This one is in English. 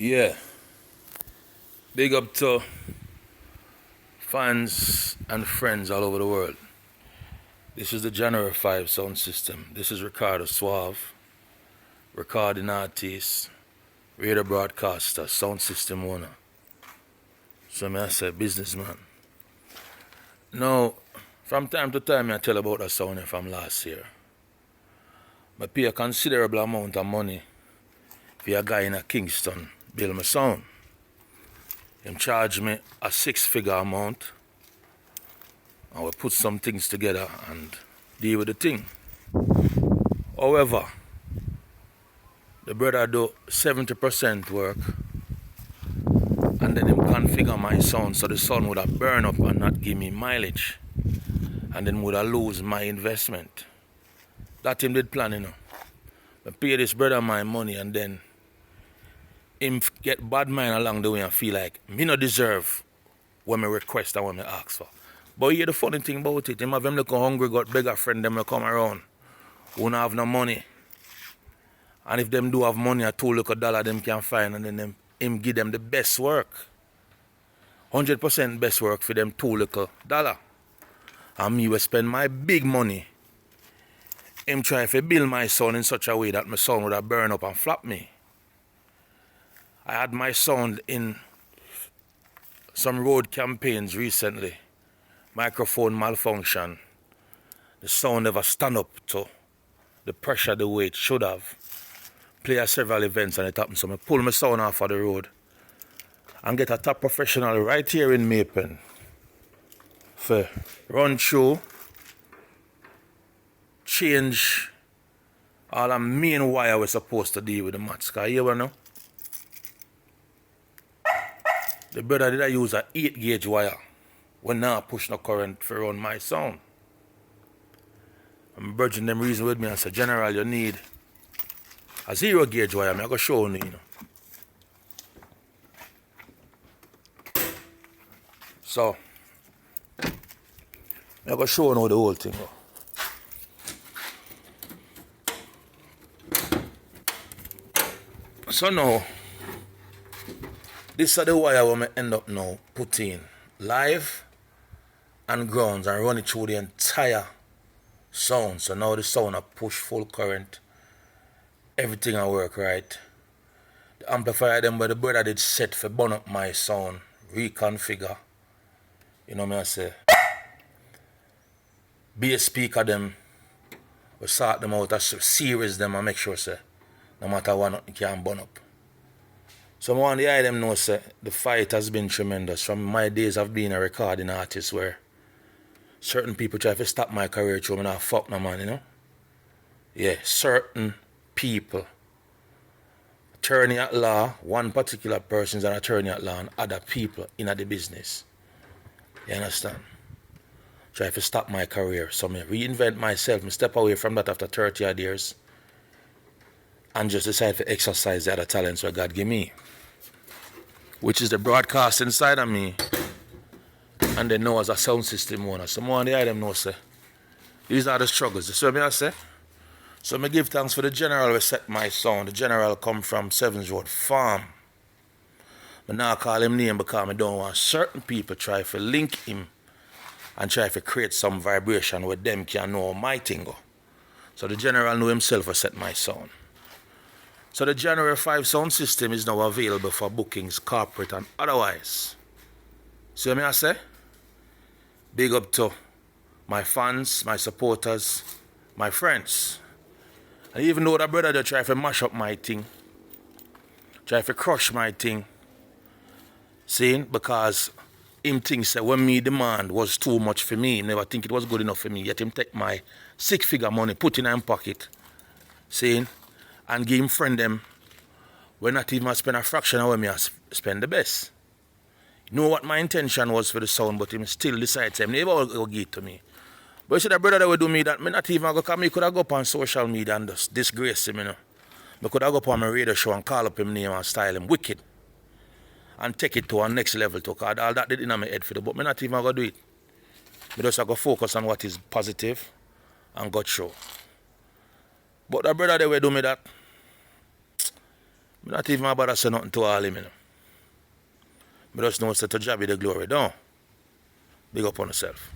Yeah, big up to fans and friends all over the world. This is the January 5 sound system. This is Ricardo Suave, recording artist, radio broadcaster, sound system owner. So I say businessman. Now, from time to time I tell about a sound from last year. I pay a considerable amount of money for a guy in a Kingston build my sound. Him charge me a 6-figure amount and we put some things together and deal with the thing. However, the brother do 70% work and then him configure my sound so the sound would have burn up and not give me mileage, and then would have lose my investment. That him did plan, I pay this brother my money and then him get bad mind along the way and feel like me no deserve what me request and what me ask for. But here the funny thing about it, him have them look hungry, got beggar friend them will come around who don't have no money. And if them do have money, a $2 them can find, and then him give them the best work. 100% best work for them $2. And me will spend my big money. Him try to build my sound in such a way that my sound would have burn up and flop me. I had my sound in some road campaigns recently. Microphone malfunction. The sound never stand up to the pressure the way it should have. Play at several events and it happened. So I pull my sound off of the road and get a top professional right here in Mapen for run through, change all the main wire we're supposed to deal with the mats. Cause you ever know? The brother did I use a 8-gauge wire when now push no current for run my sound. I'm bridging them reason with me and say, General, you need a 0-gauge wire. I'm going to show you, So, I'm going to show you how the whole thing go. So now, this is the wire where I end up now putting live and grounds and run it through the entire sound. So now the sound I push full current. Everything I work right. The amplifier them where the brother did set for burn up my sound, reconfigure. You know me I say. Bass speaker them, we sort them out, series them and make sure say no matter what nothing can burn up. So I want the eye them know say the fight has been tremendous from my days of being a recording artist where certain people try to stop my career through me not fuck no man, Yeah, certain people. Attorney at law, one particular person is an attorney at law and other people in the business. You understand? Try to stop my career. So I reinvent myself, I step away from that after 30 odd years and just decide to exercise the other talents that God give me, which is the broadcasting side of me, and then know as a sound system owner. So more on the item know say, these are the struggles. You see what I say? So I give thanks for the general who set my sound. The general come from Sevens Road Farm. I now call him name because I don't want certain people try to link him and try to create some vibration where them can know my thing go. So the general know himself who set my sound. So the January 5 sound system is now available for bookings, corporate and otherwise. See what I say? Big up to my fans, my supporters, my friends. And even though the brother they try to mash up my thing, try to crush my thing, seeing because him thinks that when me demand was too much for me, he never think it was good enough for me, yet him take my 6-figure money, put in his pocket, seeing, and give him friend them, when not even spend a fraction of what me spend the best. You know what my intention was for the sound, but him still decides him never will give it to me. But you see that brother that would do me that, me not even go, because me could have go up on social media and just disgrace him, I could have go up on my radio show and call up him name and style him wicked. And take it to a next level too, because all that did in my head for the, but me not even going to do it. Me just go focus on what is positive and God show. But the brother they will do me that, I'm not even about to say nothing to all him, you know. I just know say to Jah be the glory, don't. Big up on yourself.